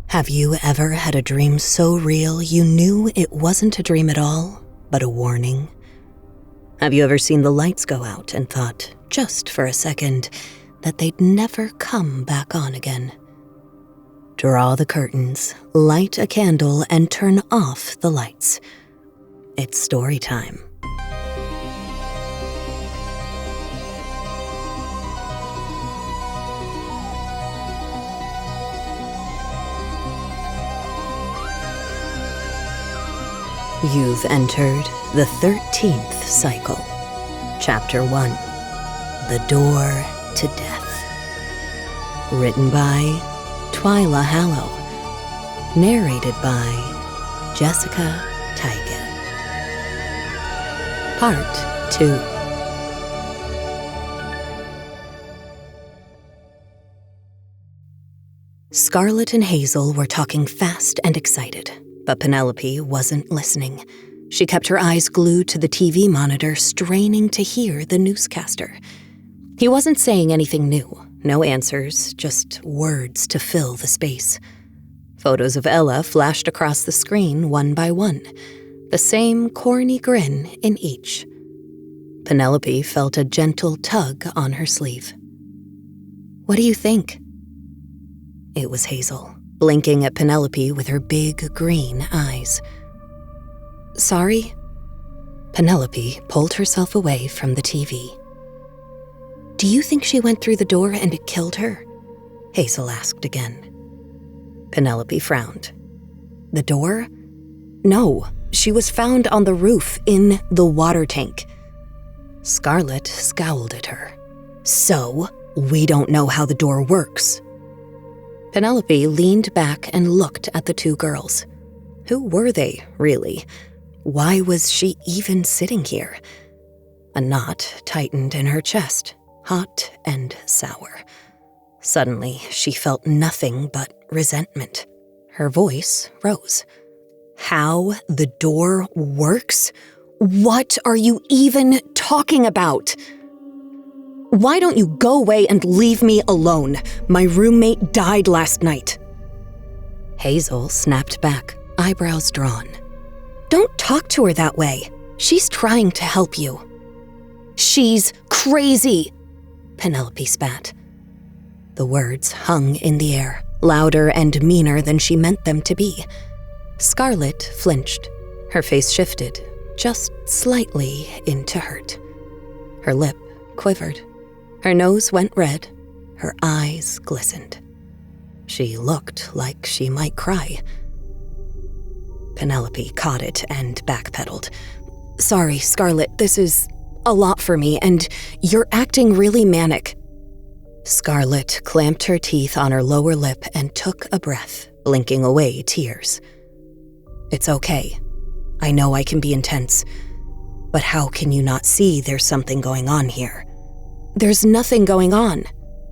Have you ever had a dream so real you knew it wasn't a dream at all, but a warning? Have you ever seen the lights go out and thought, just for a second, that they'd never come back on again? Draw the curtains, light a candle, and turn off the lights. It's story time. You've entered the 13th cycle. Chapter 1, The Door to Death. Written by Twyla Hallow. Narrated by Jessica Tygan. Part 2. Scarlett and Hazel were talking fast and excited. But Penelope wasn't listening. She kept her eyes glued to the TV monitor, straining to hear the newscaster. He wasn't saying anything new. No answers, just words to fill the space. Photos of Ella flashed across the screen one by one, the same corny grin in each. Penelope felt a gentle tug on her sleeve. "What do you think?" It was Hazel, blinking at Penelope with her big green eyes. "Sorry?" Penelope pulled herself away from the TV. "Do you think she went through the door and it killed her?" Hazel asked again. Penelope frowned. "The door? No, she was found on the roof in the water tank." Scarlett scowled at her. "So, we don't know how the door works." Penelope leaned back and looked at the two girls. Who were they, really? Why was she even sitting here? A knot tightened in her chest, hot and sour. Suddenly, she felt nothing but resentment. Her voice rose. "How the door works? What are you even talking about? Why don't you go away and leave me alone? My roommate died last night." Hazel snapped back, eyebrows drawn. "Don't talk to her that way. She's trying to help you." "She's crazy," Penelope spat. The words hung in the air, louder and meaner than she meant them to be. Scarlett flinched. Her face shifted, just slightly into hurt. Her lip quivered. Her nose went red. Her eyes glistened. She looked like she might cry. Penelope caught it and backpedaled. "Sorry, Scarlett, this is a lot for me, and you're acting really manic." Scarlett clamped her teeth on her lower lip and took a breath, blinking away tears. "It's okay. I know I can be intense, but how can you not see there's something going on here?" "There's nothing going on,"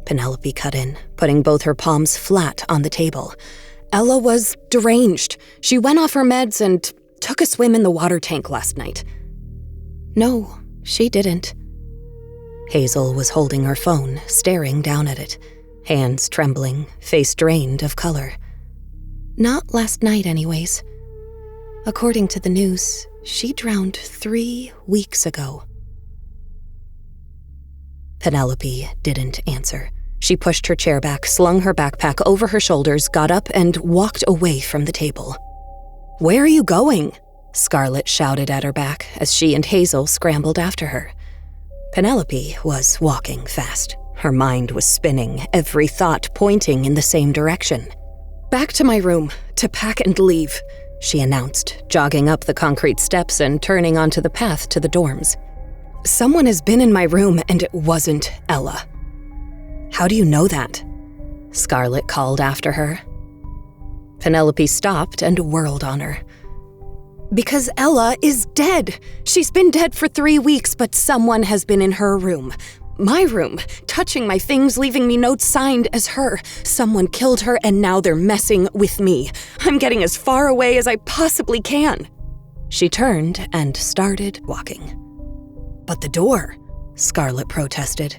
Penelope cut in, putting both her palms flat on the table. "Ella was deranged. She went off her meds and took a swim in the water tank last night." "No, she didn't." Hazel was holding her phone, staring down at it, hands trembling, face drained of color. "Not last night, anyways. According to the news, she drowned 3 weeks ago." Penelope didn't answer. She pushed her chair back, slung her backpack over her shoulders, got up, and walked away from the table. "Where are you going?" Scarlett shouted at her back as she and Hazel scrambled after her. Penelope was walking fast. Her mind was spinning, every thought pointing in the same direction. "Back to my room, to pack and leave," she announced, jogging up the concrete steps and turning onto the path to the dorms. "Someone has been in my room, and it wasn't Ella." "How do you know that?" Scarlett called after her. Penelope stopped and whirled on her. "Because Ella is dead. She's been dead for 3 weeks, but someone has been in her room. My room, touching my things, leaving me notes signed as her. Someone killed her, and now they're messing with me. I'm getting as far away as I possibly can." She turned and started walking. "But the door," Scarlett protested.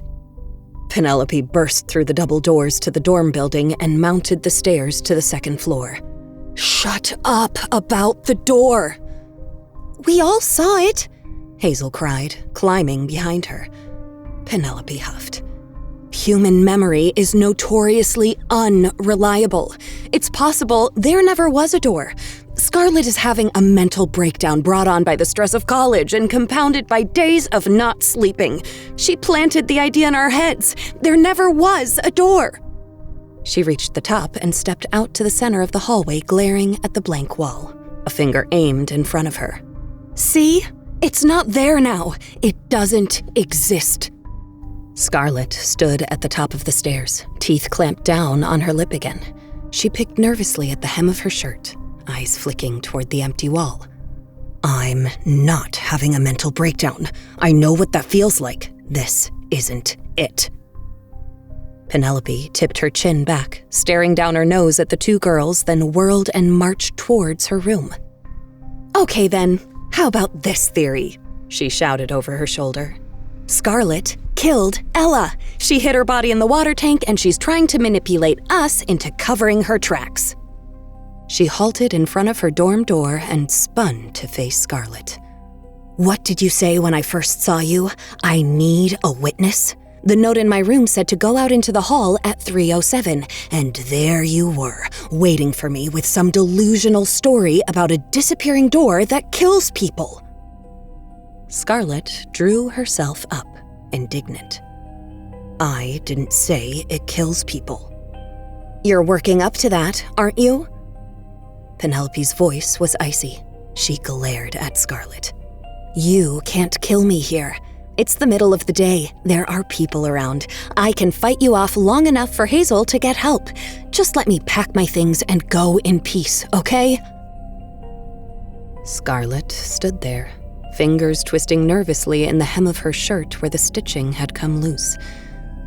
Penelope burst through the double doors to the dorm building and mounted the stairs to the second floor. "Shut up about the door!" "We all saw it," Hazel cried, climbing behind her. Penelope huffed. "Human memory is notoriously unreliable. It's possible there never was a door. Scarlett is having a mental breakdown brought on by the stress of college and compounded by days of not sleeping. She planted the idea in our heads. There never was a door." She reached the top and stepped out to the center of the hallway, glaring at the blank wall, a finger aimed in front of her. "See? It's not there now. It doesn't exist." Scarlett stood at the top of the stairs, teeth clamped down on her lip again. She picked nervously at the hem of her shirt, eyes flicking toward the empty wall. "I'm not having a mental breakdown. I know what that feels like. This isn't it." Penelope tipped her chin back, staring down her nose at the two girls, then whirled and marched towards her room. "Okay then, how about this theory?" she shouted over her shoulder. "Scarlett killed Ella. She hid her body in the water tank and she's trying to manipulate us into covering her tracks." She halted in front of her dorm door and spun to face Scarlett. "What did you say when I first saw you? I need a witness? The note in my room said to go out into the hall at 3:07, and there you were, waiting for me with some delusional story about a disappearing door that kills people." Scarlett drew herself up, indignant. "I didn't say it kills people." "You're working up to that, aren't you?" Penelope's voice was icy. She glared at Scarlett. "You can't kill me here. It's the middle of the day. There are people around. I can fight you off long enough for Hazel to get help. Just let me pack my things and go in peace, okay?" Scarlett stood there, fingers twisting nervously in the hem of her shirt where the stitching had come loose,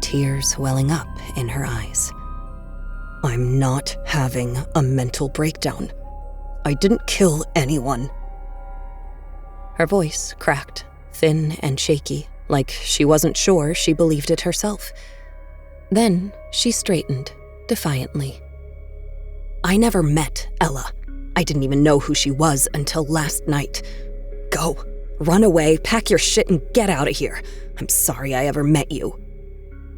tears welling up in her eyes. "I'm not having a mental breakdown. I didn't kill anyone." Her voice cracked, thin and shaky, like she wasn't sure she believed it herself. Then she straightened, defiantly. "I never met Ella. I didn't even know who she was until last night. Go, run away, pack your shit and get out of here. I'm sorry I ever met you."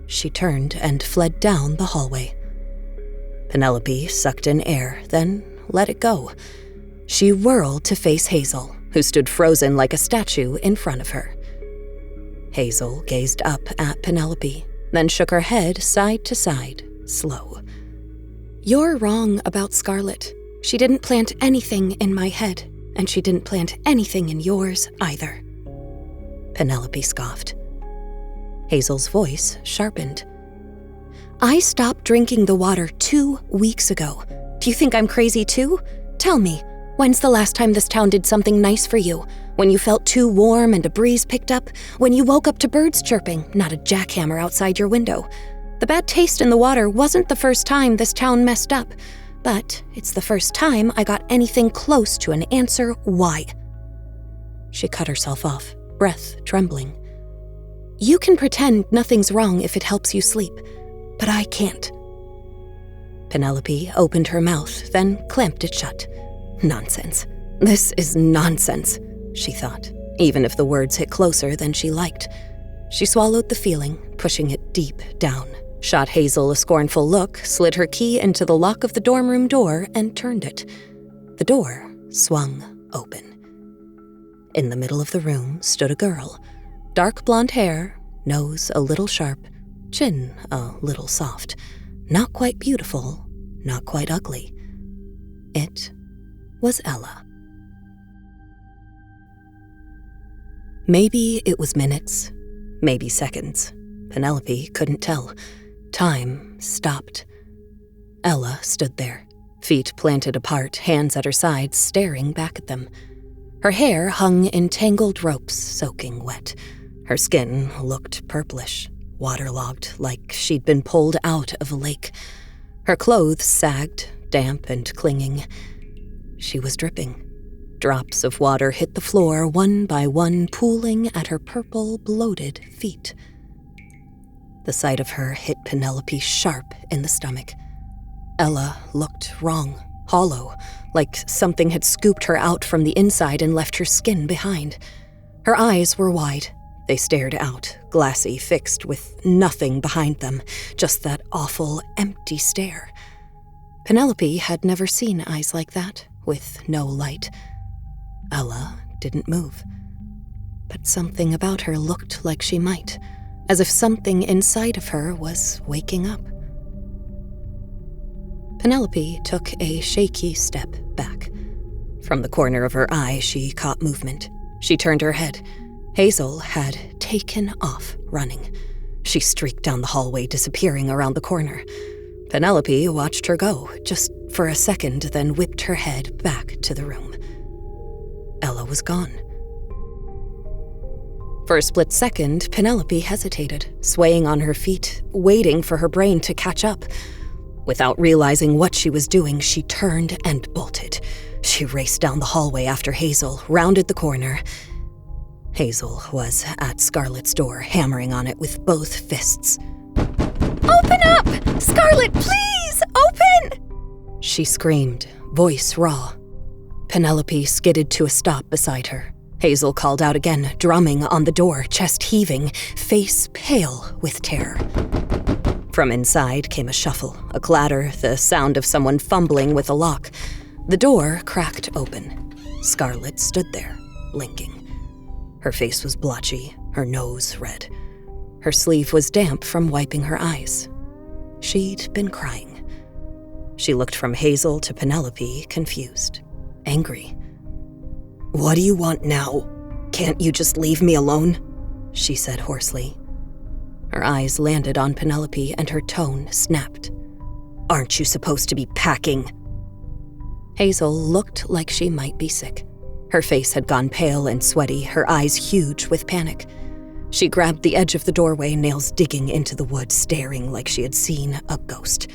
She turned and fled down the hallway. Penelope sucked in air, then let it go. She whirled to face Hazel, who stood frozen like a statue in front of her. Hazel gazed up at Penelope, then shook her head side to side, slow. "You're wrong about Scarlett. She didn't plant anything in my head, and she didn't plant anything in yours either." Penelope scoffed. Hazel's voice sharpened. "I stopped drinking the water 2 weeks ago. Do you think I'm crazy too? Tell me, when's the last time this town did something nice for you? When you felt too warm and a breeze picked up? When you woke up to birds chirping, not a jackhammer outside your window? The bad taste in the water wasn't the first time this town messed up, but it's the first time I got anything close to an answer why." She cut herself off, breath trembling. "You can pretend nothing's wrong if it helps you sleep, but I can't." Penelope opened her mouth, then clamped it shut. Nonsense. This is nonsense, she thought, even if the words hit closer than she liked. She swallowed the feeling, pushing it deep down, shot Hazel a scornful look, slid her key into the lock of the dorm room door, and turned it. The door swung open. In the middle of the room stood a girl. Dark blonde hair, nose a little sharp, chin a little soft. Not quite beautiful, not quite ugly. It was Ella. Maybe it was minutes, maybe seconds. Penelope couldn't tell. Time stopped. Ella stood there, feet planted apart, hands at her sides, staring back at them. Her hair hung in tangled ropes, soaking wet. Her skin looked purplish, waterlogged, like she'd been pulled out of a lake. Her clothes sagged, damp and clinging. She was dripping. Drops of water hit the floor one by one, pooling at her purple, bloated feet. The sight of her hit Penelope sharp in the stomach. Ella looked wrong, hollow, like something had scooped her out from the inside and left her skin behind. Her eyes were wide. They stared out, glassy, fixed, with nothing behind them, just that awful, empty stare. Penelope had never seen eyes like that, with no light. Ella didn't move. But something about her looked like she might, as if something inside of her was waking up. Penelope took a shaky step back. From the corner of her eye, she caught movement. She turned her head. Hazel had taken off running. She streaked down the hallway, disappearing around the corner. Penelope watched her go, just for a second, then whipped her head back to the room. Ella was gone. For a split second, Penelope hesitated, swaying on her feet, waiting for her brain to catch up. Without realizing what she was doing, she turned and bolted. She raced down the hallway after Hazel, rounded the corner. Hazel was at Scarlett's door, hammering on it with both fists. "Open up! Scarlett, please! Open!" She screamed, voice raw. Penelope skidded to a stop beside her. Hazel called out again, drumming on the door, chest heaving, face pale with terror. From inside came a shuffle, a clatter, the sound of someone fumbling with a lock. The door cracked open. Scarlett stood there, blinking. Her face was blotchy, her nose red. Her sleeve was damp from wiping her eyes. She'd been crying. She looked from Hazel to Penelope, confused, angry. "What do you want now? Can't you just leave me alone?" she said hoarsely. Her eyes landed on Penelope and her tone snapped. "Aren't you supposed to be packing?" Hazel looked like she might be sick. Her face had gone pale and sweaty, her eyes huge with panic. She grabbed the edge of the doorway, nails digging into the wood, staring like she had seen a ghost.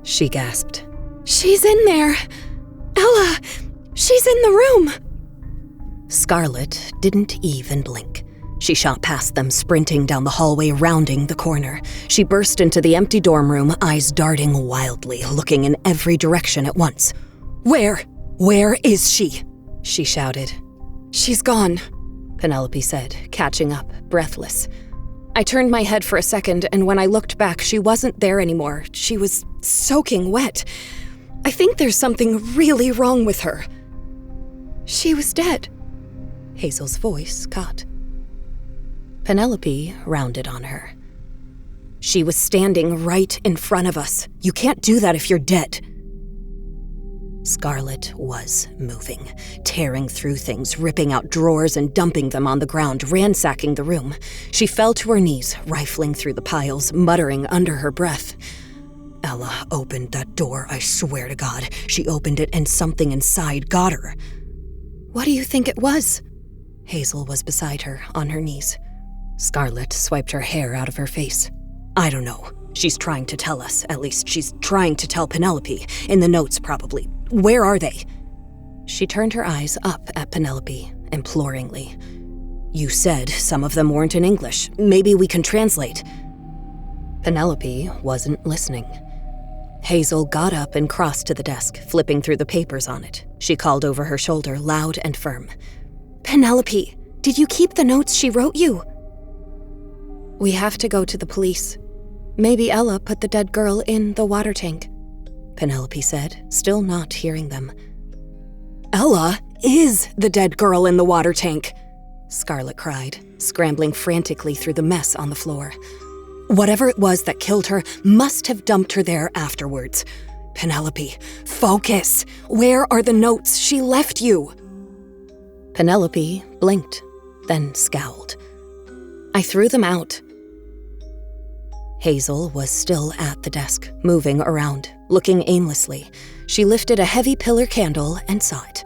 She gasped. "She's in there! Ella! She's in the room!" Scarlett didn't even blink. She shot past them, sprinting down the hallway, rounding the corner. She burst into the empty dorm room, eyes darting wildly, looking in every direction at once. Where is she?" she shouted. "She's gone," Penelope said, catching up, breathless. "I turned my head for a second, and when I looked back, she wasn't there anymore. She was soaking wet. I think there's something really wrong with her." "She was dead," Hazel's voice caught. Penelope rounded on her. "She was standing right in front of us. You can't do that if you're dead." Scarlett was moving, tearing through things, ripping out drawers and dumping them on the ground, ransacking the room. She fell to her knees, rifling through the piles, muttering under her breath. "Ella opened that door, I swear to God. She opened it and something inside got her." "What do you think it was?" Hazel was beside her, on her knees. Scarlett swiped her hair out of her face. "I don't know. She's trying to tell us. At least she's trying to tell Penelope. In the notes, probably. Where are they?" She turned her eyes up at Penelope, imploringly. "You said some of them weren't in English. Maybe we can translate." Penelope wasn't listening. Hazel got up and crossed to the desk, flipping through the papers on it. She called over her shoulder, loud and firm. "Penelope, did you keep the notes she wrote you?" "We have to go to the police. Maybe Ella put the dead girl in the water tank," Penelope said, still not hearing them. "Ella is the dead girl in the water tank," Scarlett cried, scrambling frantically through the mess on the floor. "Whatever it was that killed her must have dumped her there afterwards. Penelope, focus! Where are the notes she left you?" Penelope blinked, then scowled. "I threw them out." Hazel was still at the desk, moving around, looking aimlessly. She lifted a heavy pillar candle and saw it.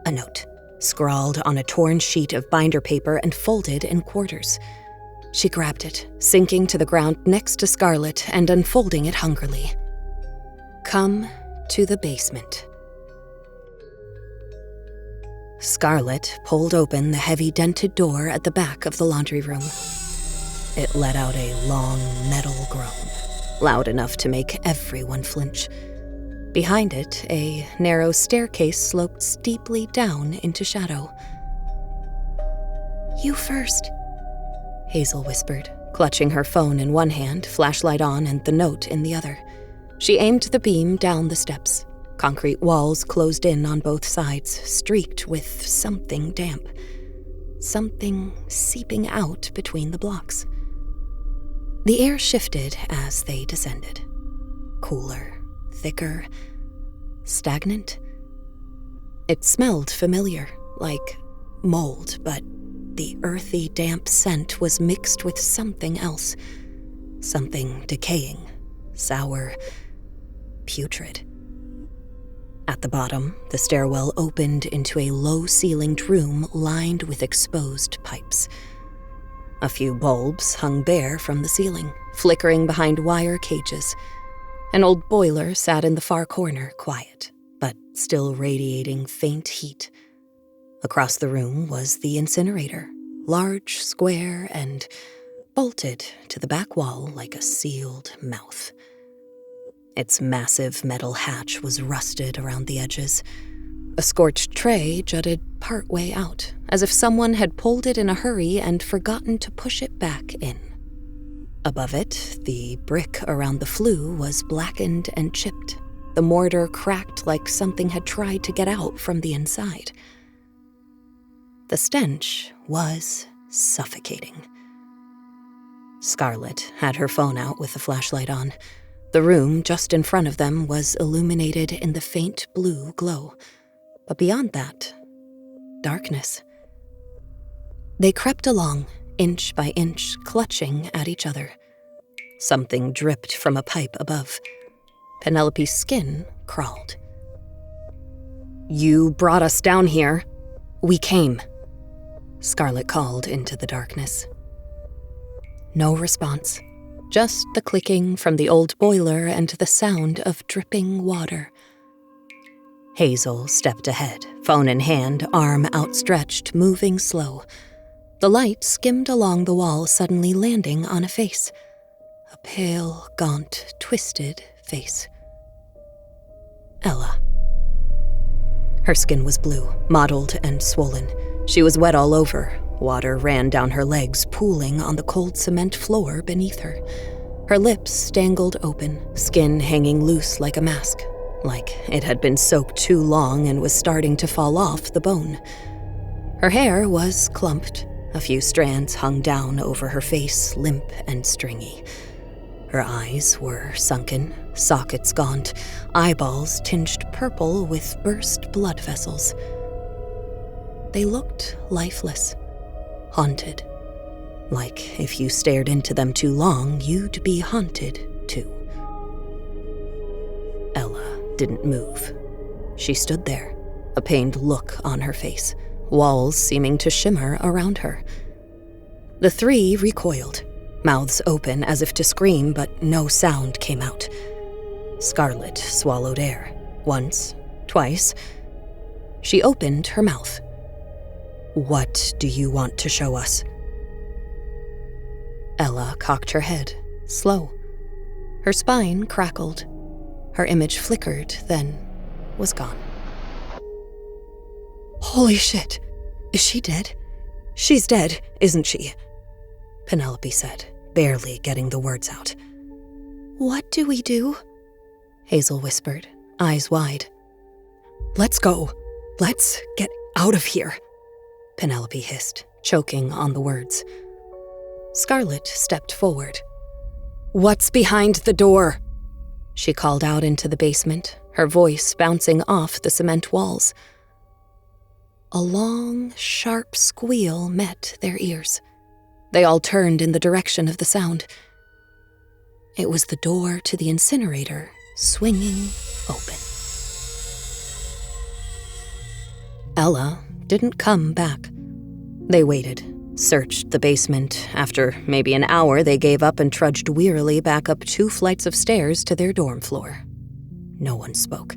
A note, scrawled on a torn sheet of binder paper and folded in quarters. She grabbed it, sinking to the ground next to Scarlett and unfolding it hungrily. "Come to the basement." Scarlett pulled open the heavy dented door at the back of the laundry room. it let out a long metal groan, loud enough to make everyone flinch. Behind it, a narrow staircase sloped steeply down into shadow. "You first," Hazel whispered, clutching her phone in one hand, flashlight on, and the note in the other. She aimed the beam down the steps. Concrete walls closed in on both sides, streaked with something damp. Something seeping out between the blocks. The air shifted as they descended. Cooler, thicker, stagnant. It smelled familiar, like mold, but the earthy, damp scent was mixed with something else. Something decaying, sour, putrid. At the bottom, the stairwell opened into a low-ceilinged room lined with exposed pipes. A few bulbs hung bare from the ceiling, flickering behind wire cages. An old boiler sat in the far corner, quiet, but still radiating faint heat. Across the room was the incinerator, large, square, and bolted to the back wall like a sealed mouth. Its massive metal hatch was rusted around the edges. A scorched tray jutted partway out, as if someone had pulled it in a hurry and forgotten to push it back in. Above it, the brick around the flue was blackened and chipped, the mortar cracked like something had tried to get out from the inside. The stench was suffocating. Scarlett had her phone out with the flashlight on. The room just in front of them was illuminated in the faint blue glow. But beyond that, darkness. They crept along, inch by inch, clutching at each other. Something dripped from a pipe above. Penelope's skin crawled. "You brought us down here. We came," Scarlett called into the darkness. No response. Just the clicking from the old boiler and the sound of dripping water. Hazel stepped ahead, phone in hand, arm outstretched, moving slow. The light skimmed along the wall, suddenly landing on a face. A pale, gaunt, twisted face. Ella. Her skin was blue, mottled and swollen. She was wet all over. Water ran down her legs, pooling on the cold cement floor beneath her. Her lips dangled open, skin hanging loose like a mask, like it had been soaked too long and was starting to fall off the bone. Her hair was clumped. A few strands hung down over her face, limp and stringy. Her eyes were sunken, sockets gaunt, eyeballs tinged purple with burst blood vessels. They looked lifeless. Haunted. Like if you stared into them too long, you'd be haunted too. Ella didn't move. She stood there, a pained look on her face, walls seeming to shimmer around her. The three recoiled, mouths open as if to scream, but no sound came out. Scarlett swallowed air, once, twice. She opened her mouth. "What do you want to show us?" Ella cocked her head, slow. Her spine crackled. Her image flickered, then was gone. "Holy shit! Is she dead? She's dead, isn't she?" Penelope said, barely getting the words out. "What do we do?" Hazel whispered, eyes wide. "Let's go. Let's get out of here," Penelope hissed, choking on the words. Scarlett stepped forward. "What's behind the door?" She called out into the basement, her voice bouncing off the cement walls. A long, sharp squeal met their ears. They all turned in the direction of the sound. It was the door to the incinerator swinging open. Ella didn't come back. They waited, searched the basement. After maybe an hour, they gave up and trudged wearily back up 2 flights of stairs to their dorm floor. No one spoke.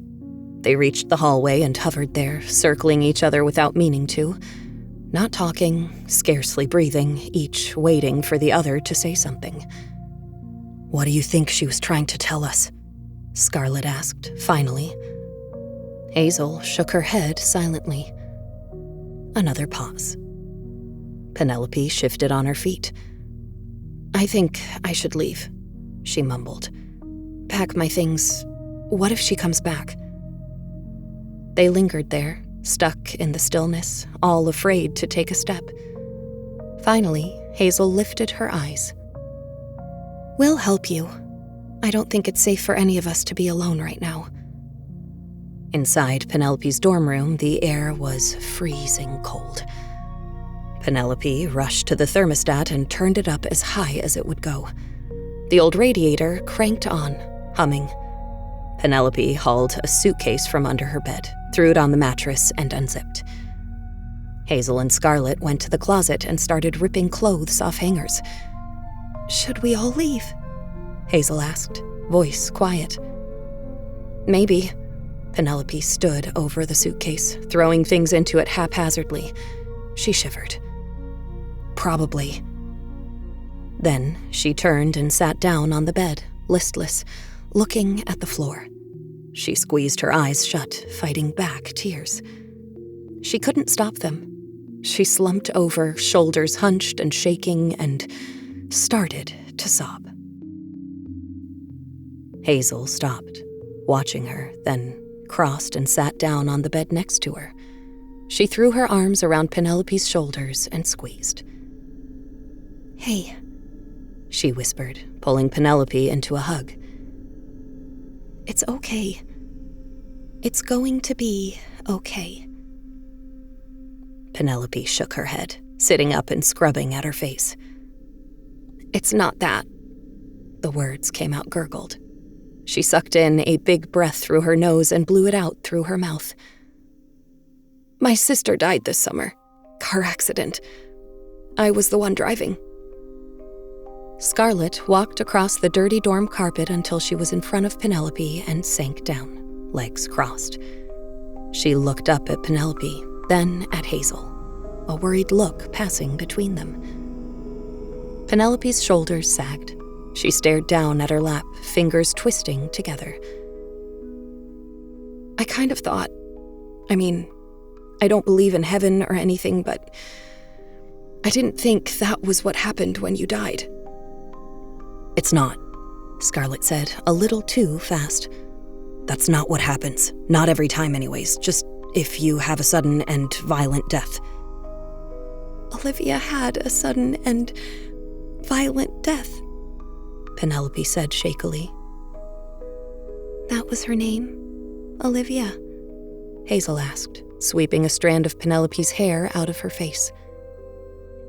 They reached the hallway and hovered there, circling each other without meaning to. Not talking, scarcely breathing, each waiting for the other to say something. "What do you think she was trying to tell us?" Scarlett asked, finally. Hazel shook her head silently. Another pause. Penelope shifted on her feet. "I think I should leave," she mumbled. "Pack my things. What if she comes back?" They lingered there, stuck in the stillness, all afraid to take a step. Finally, Hazel lifted her eyes. "We'll help you. I don't think it's safe for any of us to be alone right now." Inside Penelope's dorm room, the air was freezing cold. Penelope rushed to the thermostat and turned it up as high as it would go. The old radiator cranked on, humming. Penelope hauled a suitcase from under her bed, threw it on the mattress, and unzipped. Hazel and Scarlett went to the closet and started ripping clothes off hangers. "Should we all leave?" Hazel asked, voice quiet. "Maybe." Penelope stood over the suitcase, throwing things into it haphazardly. She shivered. "Probably." Then she turned and sat down on the bed, listless, looking at the floor. She squeezed her eyes shut, fighting back tears. She couldn't stop them. She slumped over, shoulders hunched and shaking, and started to sob. Hazel stopped, watching her, then crossed and sat down on the bed next to her. She threw her arms around Penelope's shoulders and squeezed. "Hey," she whispered, pulling Penelope into a hug. "It's okay. It's going to be okay." Penelope shook her head, sitting up and scrubbing at her face. "It's not that." The words came out gurgled. She sucked in a big breath through her nose and blew it out through her mouth. "My sister died this summer. Car accident. I was the one driving." Scarlett walked across the dirty dorm carpet until she was in front of Penelope and sank down, legs crossed. She looked up at Penelope, then at Hazel, a worried look passing between them. Penelope's shoulders sagged. She stared down at her lap, fingers twisting together. "I kind of thought, I don't believe in heaven or anything, but I didn't think that was what happened when you died." "It's not," Scarlett said, a little too fast. "That's not what happens. Not every time anyways, just if you have a sudden and violent death." "Olivia had a sudden and violent death," Penelope said shakily. "That was her name, Olivia?" Hazel asked, sweeping a strand of Penelope's hair out of her face.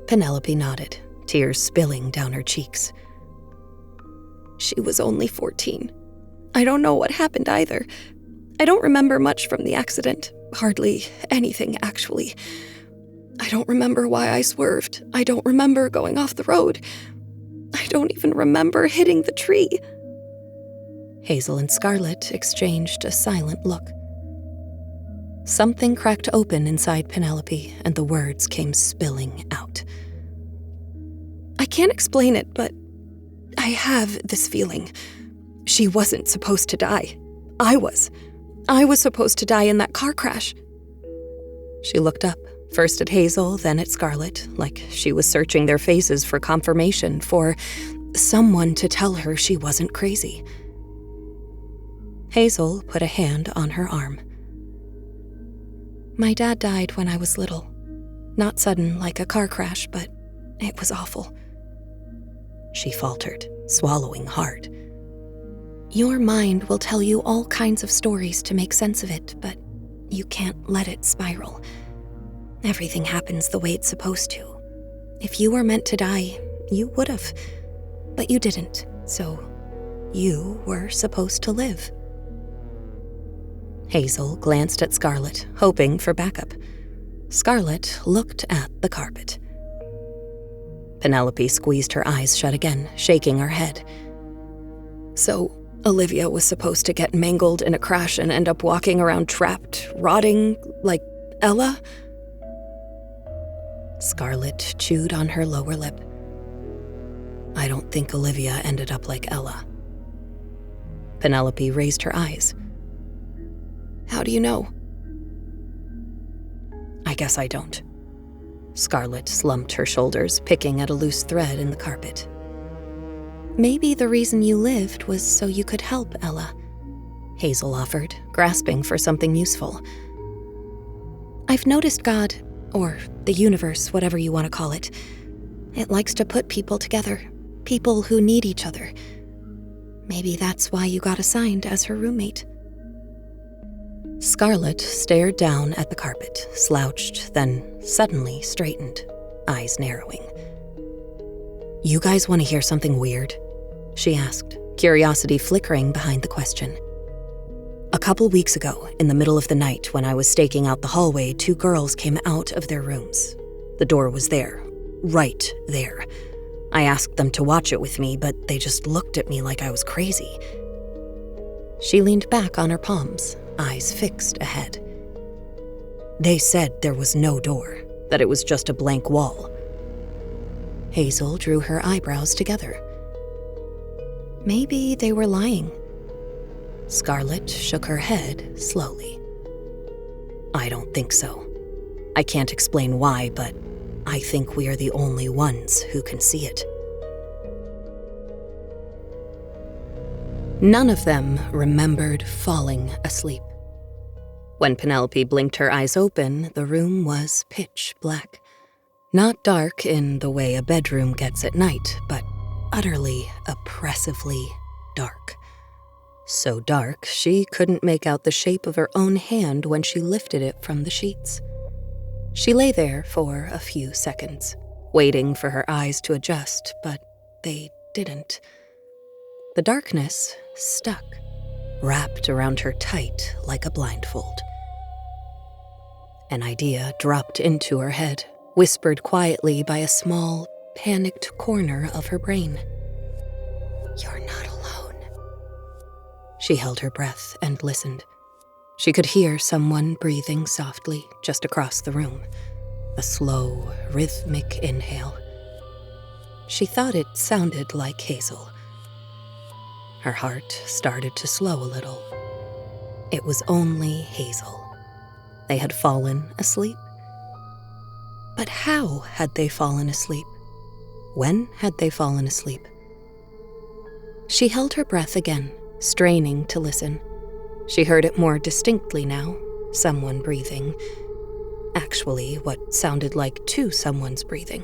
Penelope nodded, tears spilling down her cheeks. "She was only 14. I don't know what happened either. I don't remember much from the accident. Hardly anything, actually. I don't remember why I swerved. I don't remember going off the road. I don't even remember hitting the tree." Hazel and Scarlett exchanged a silent look. Something cracked open inside Penelope, and the words came spilling out. "I can't explain it, but I have this feeling. She wasn't supposed to die. I was. I was supposed to die in that car crash." She looked up, first at Hazel, then at Scarlett, like she was searching their faces for confirmation, for someone to tell her she wasn't crazy. Hazel put a hand on her arm. "My dad died when I was little. Not sudden like a car crash, but it was awful." She faltered, swallowing hard. "Your mind will tell you all kinds of stories to make sense of it, but you can't let it spiral. Everything happens the way it's supposed to. If you were meant to die, you would have. But you didn't, so you were supposed to live." Hazel glanced at Scarlett, hoping for backup. Scarlett looked at the carpet. Penelope squeezed her eyes shut again, shaking her head. "So, Olivia was supposed to get mangled in a crash and end up walking around trapped, rotting, like Ella?" Scarlett chewed on her lower lip. I don't think Olivia ended up like Ella. Penelope raised her eyes. How do you know? I guess I don't. Scarlett slumped her shoulders, picking at a loose thread in the carpet. Maybe the reason you lived was so you could help Ella, Hazel offered, grasping for something useful. I've noticed God, or the universe, whatever you want to call it, it likes to put people together, people who need each other. Maybe that's why you got assigned as her roommate. Scarlett stared down at the carpet, slouched, then suddenly straightened, eyes narrowing. You guys want to hear something weird? She asked, curiosity flickering behind the question. A couple weeks ago, in the middle of the night when I was staking out the hallway, 2 girls came out of their rooms. The door was there, right there. I asked them to watch it with me, but they just looked at me like I was crazy. She leaned back on her palms, eyes fixed ahead. They said there was no door, that it was just a blank wall. Hazel drew her eyebrows together. Maybe they were lying. Scarlett shook her head slowly. I don't think so. I can't explain why, but I think we are the only ones who can see it. None of them remembered falling asleep. When Penelope blinked her eyes open, the room was pitch black. Not dark in the way a bedroom gets at night, but utterly, oppressively dark. So dark, she couldn't make out the shape of her own hand when she lifted it from the sheets. She lay there for a few seconds, waiting for her eyes to adjust, but they didn't. The darkness stuck, wrapped around her tight like a blindfold. An idea dropped into her head, whispered quietly by a small, panicked corner of her brain. You're not alone. She held her breath and listened. She could hear someone breathing softly just across the room, a slow, rhythmic inhale. She thought it sounded like Hazel. Her heart started to slow a little. It was only Hazel. They had fallen asleep. But how had they fallen asleep? When had they fallen asleep? She held her breath again, straining to listen. She heard it more distinctly now, someone breathing. Actually, what sounded like 2 someones breathing.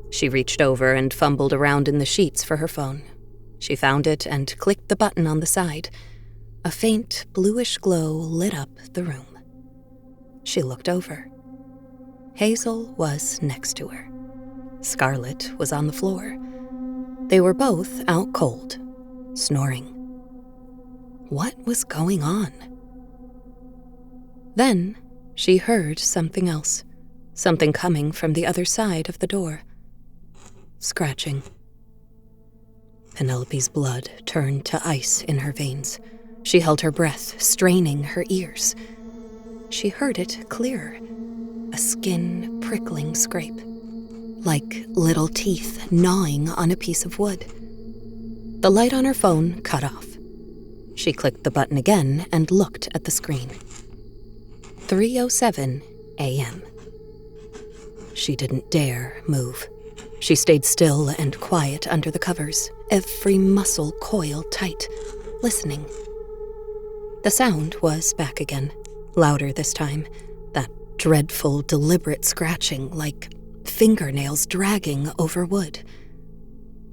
She reached over and fumbled around in the sheets for her phone. She found it and clicked the button on the side. A faint bluish glow lit up the room. She looked over. Hazel was next to her. Scarlett was on the floor. They were both out cold, snoring. What was going on? Then she heard something else, something coming from the other side of the door. Scratching. Penelope's blood turned to ice in her veins. She held her breath, straining her ears. She heard it clearer, a skin-prickling scrape, like little teeth gnawing on a piece of wood. The light on her phone cut off. She clicked the button again and looked at the screen. 3:07 a.m. She didn't dare move. She stayed still and quiet under the covers, every muscle coiled tight, listening. The sound was back again, louder this time, that dreadful, deliberate scratching like fingernails dragging over wood.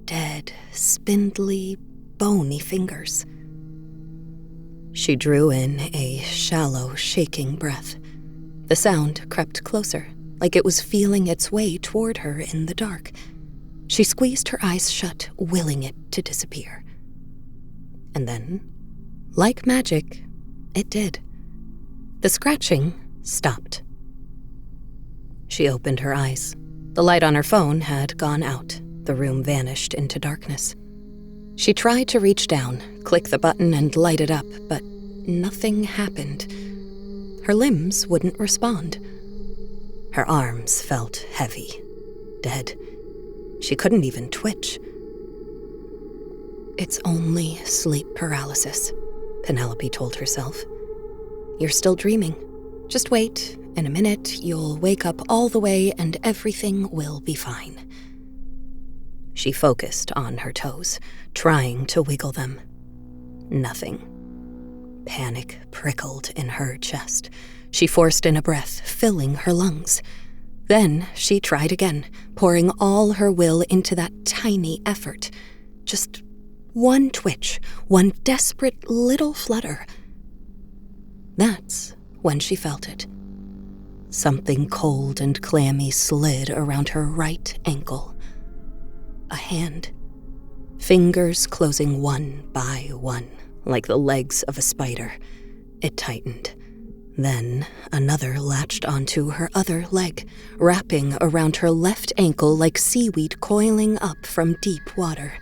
Dead, spindly, bony fingers. She drew in a shallow, shaking breath. The sound crept closer, like it was feeling its way toward her in the dark. She squeezed her eyes shut, willing it to disappear. And then, like magic, it did. The scratching stopped. She opened her eyes. The light on her phone had gone out. The room vanished into darkness. She tried to reach down, click the button and light it up, but nothing happened. Her limbs wouldn't respond. Her arms felt heavy, dead. She couldn't even twitch. It's only sleep paralysis, Penelope told herself. You're still dreaming. Just wait. In a minute, you'll wake up all the way and everything will be fine. She focused on her toes, trying to wiggle them. Nothing. Panic prickled in her chest. She forced in a breath, filling her lungs. Then she tried again, pouring all her will into that tiny effort. Just one twitch, one desperate little flutter. That's when she felt it. Something cold and clammy slid around her right ankle. A hand. Fingers closing one by one, like the legs of a spider. It tightened. Then another latched onto her other leg, wrapping around her left ankle like seaweed coiling up from deep water.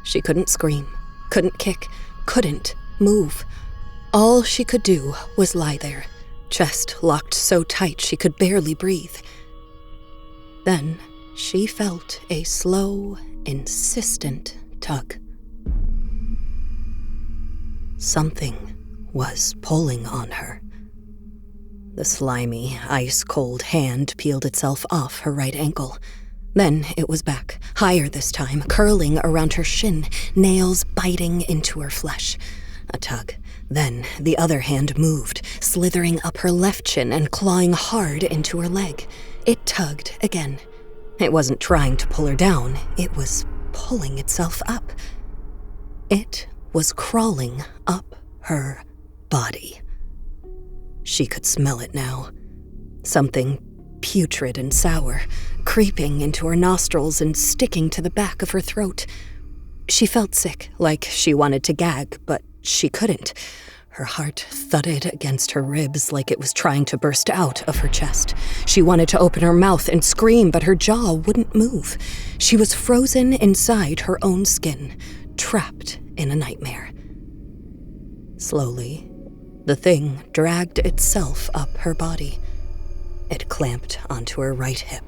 She couldn't scream, couldn't kick, couldn't move. All she could do was lie there, chest locked so tight she could barely breathe. Then she felt a slow, insistent tug. Something was pulling on her. The slimy, ice-cold hand peeled itself off her right ankle. Then it was back, higher this time, curling around her shin, nails biting into her flesh. A tug. Then the other hand moved, slithering up her left shin and clawing hard into her leg. It tugged again. It wasn't trying to pull her down, it was pulling itself up. It was crawling up her body. She could smell it now. Something putrid and sour, creeping into her nostrils and sticking to the back of her throat. She felt sick, like she wanted to gag, but she couldn't. Her heart thudded against her ribs like it was trying to burst out of her chest. She wanted to open her mouth and scream, but her jaw wouldn't move. She was frozen inside her own skin, trapped in a nightmare. Slowly, the thing dragged itself up her body. It clamped onto her right hip,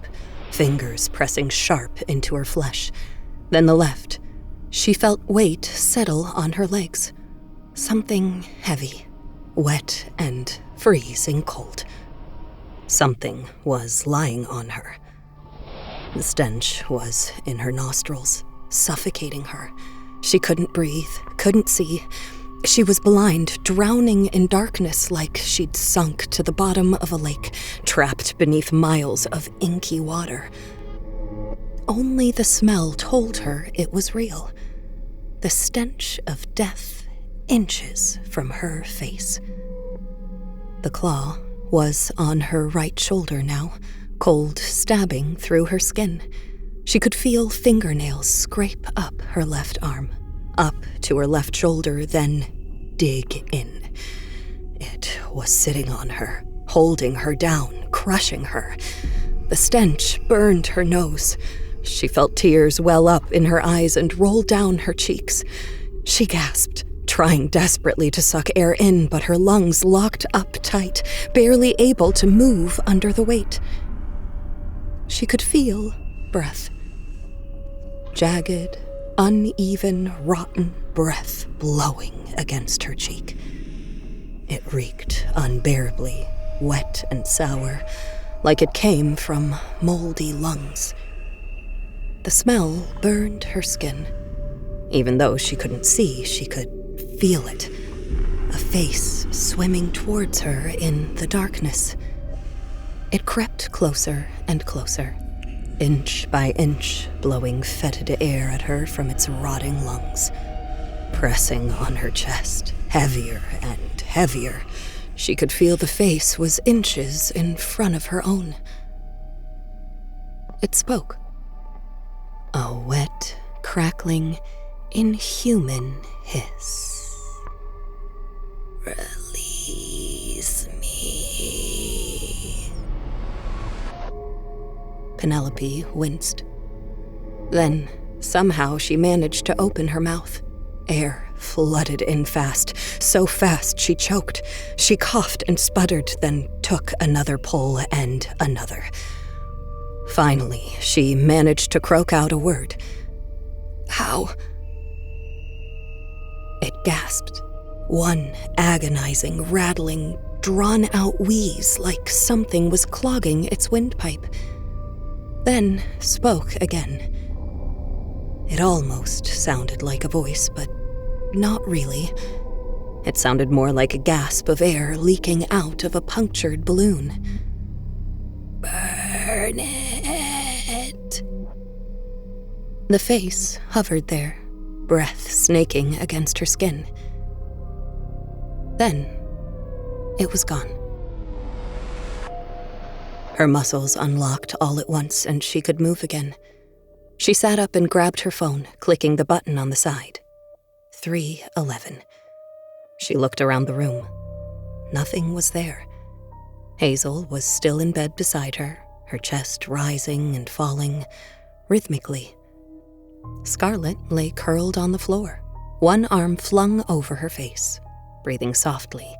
fingers pressing sharp into her flesh. Then the left. She felt weight settle on her legs. Something heavy, wet and freezing cold. Something was lying on her. The stench was in her nostrils, suffocating her. She couldn't breathe, couldn't see. She was blind, drowning in darkness like she'd sunk to the bottom of a lake, trapped beneath miles of inky water. Only the smell told her it was real. The stench of death inches from her face. The claw was on her right shoulder now, cold stabbing through her skin. She could feel fingernails scrape up her left arm, up to her left shoulder, then dig in. It was sitting on her, holding her down, crushing her. The stench burned her nose. She felt tears well up in her eyes and roll down her cheeks. She gasped, trying desperately to suck air in, but her lungs locked up tight, barely able to move under the weight. She could feel breath. Jagged, uneven, rotten breath blowing against her cheek. It reeked unbearably, wet and sour, like it came from moldy lungs. The smell burned her skin. Even though she couldn't see, she could feel it. A face swimming towards her in the darkness. It crept closer and closer, inch by inch, blowing fetid air at her from its rotting lungs. Pressing on her chest, heavier and heavier. She could feel the face was inches in front of her own. It spoke. A wet, crackling, inhuman hiss. Release me. Penelope winced. Then, somehow, she managed to open her mouth. Air flooded in fast, so fast she choked. She coughed and sputtered, then took another pull and another. Finally, she managed to croak out a word. "How?" It gasped, one agonizing, rattling, drawn-out wheeze like something was clogging its windpipe. Then spoke again. It almost sounded like a voice, but not really. It sounded more like a gasp of air leaking out of a punctured balloon. "Burn it." The face hovered there, breath snaking against her skin. Then, it was gone. Her muscles unlocked all at once, and she could move again. She sat up and grabbed her phone, clicking the button on the side. 3:11. She looked around the room. Nothing was there. Hazel was still in bed beside her, her chest rising and falling, rhythmically. Scarlett lay curled on the floor, one arm flung over her face, breathing softly.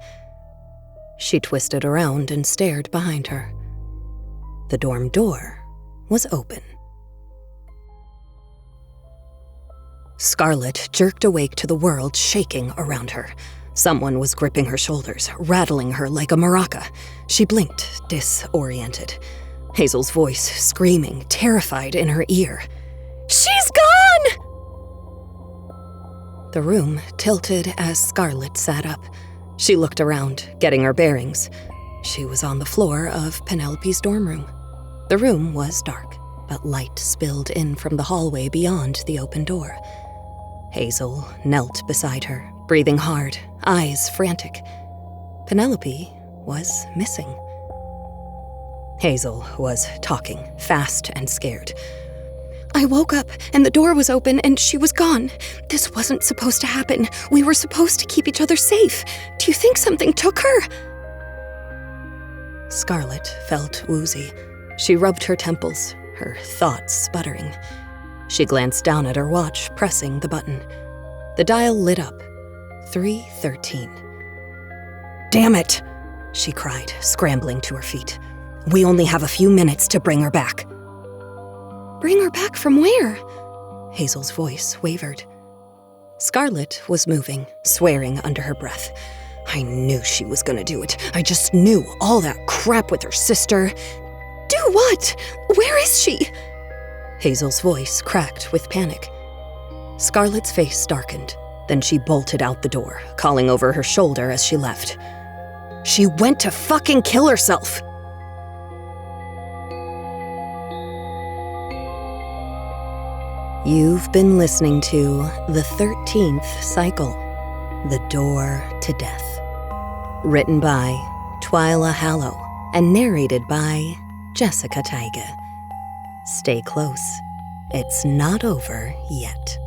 She twisted around and stared behind her. The dorm door was open. Scarlett jerked awake to the world shaking around her. Someone was gripping her shoulders, rattling her like a maraca. She blinked, disoriented. Hazel's voice screaming, terrified in her ear. "She's gone!" The room tilted as Scarlett sat up. She looked around, getting her bearings. She was on the floor of Penelope's dorm room. The room was dark, but light spilled in from the hallway beyond the open door. Hazel knelt beside her, breathing hard, eyes frantic. Penelope was missing. Hazel was talking, fast and scared. "I woke up and the door was open and she was gone. This wasn't supposed to happen. We were supposed to keep each other safe. Do you think something took her?" Scarlett felt woozy. She rubbed her temples, her thoughts sputtering. She glanced down at her watch, pressing the button. The dial lit up. 3:13. "Damn it!" she cried, scrambling to her feet. "We only have a few minutes to bring her back." "Bring her back from where?" Hazel's voice wavered. Scarlett was moving, swearing under her breath. "I knew she was gonna do it. I just knew. All that crap with her sister." "Do what? Where is she?" Hazel's voice cracked with panic. Scarlett's face darkened. Then she bolted out the door, calling over her shoulder as she left. "She went to fucking kill herself!" You've been listening to The 13th Cycle, The Door to Death. Written by Twyla Hallow and narrated by Jessica Taiga. Stay close. It's not over yet.